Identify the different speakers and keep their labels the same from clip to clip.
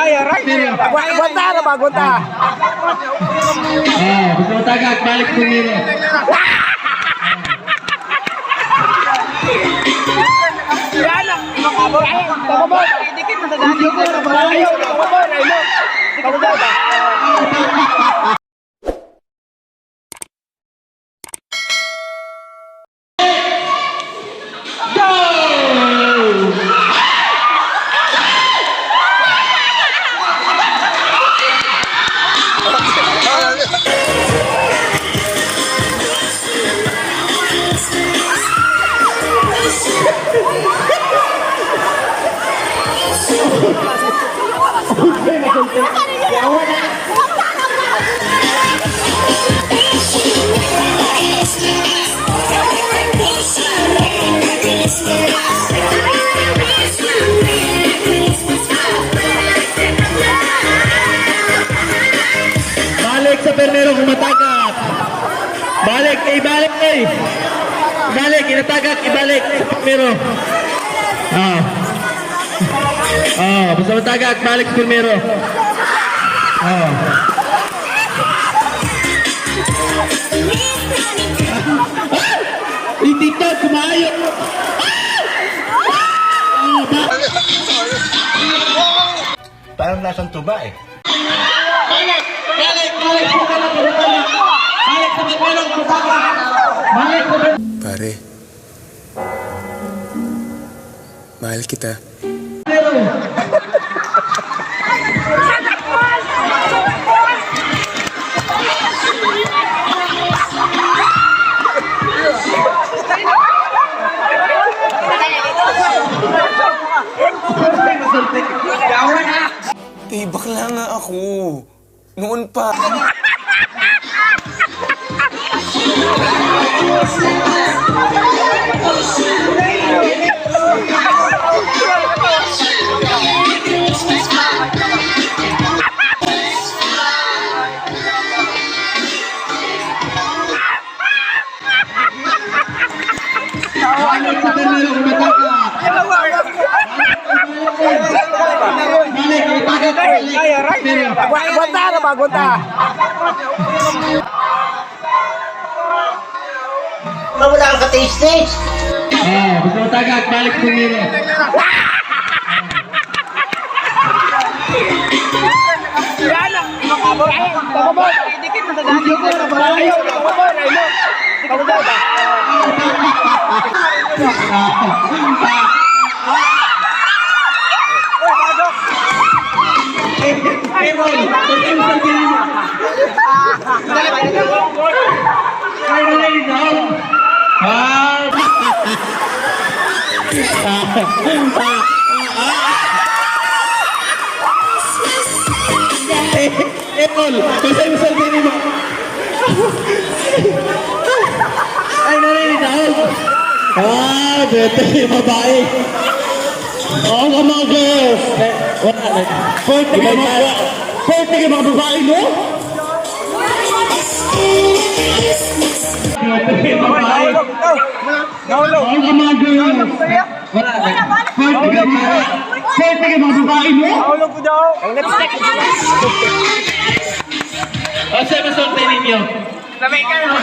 Speaker 1: Aguanta na ba? Aguanta.
Speaker 2: Gusto mo tagak, balik pumiro. Balik sa Permero kung matagak. Balik, ibalik eh. Ibalik, inatagak, ibalik sa Permero. Basta matagak, balik sa Permero. Hindi ka, kumayo.
Speaker 1: Parang lasang tuba eh.
Speaker 2: Balik sa Permero, balik sa Permero.
Speaker 3: Pare, mahal kita. Bakla nga ako. Noon pa.
Speaker 1: Aguanta na ba? Aguanta. Wala kang ka-taste-taste.
Speaker 2: Gusto mo tagak, balik sa Permero. Pasal-pasal din mo. Ay, narinig ako. Beto yung babae. Oo nga mga girls. Pwede ka mga babae mo? Beto yung babae. Oo nga mga girls. Pwede ka mga babae mo? O siya masultay ninyo. Lamay ka no?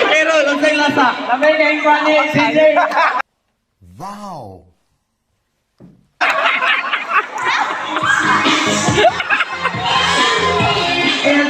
Speaker 2: Pero, lansay lasa. Lamay ka yung kwani. CJ.
Speaker 1: Wow.
Speaker 2: Ang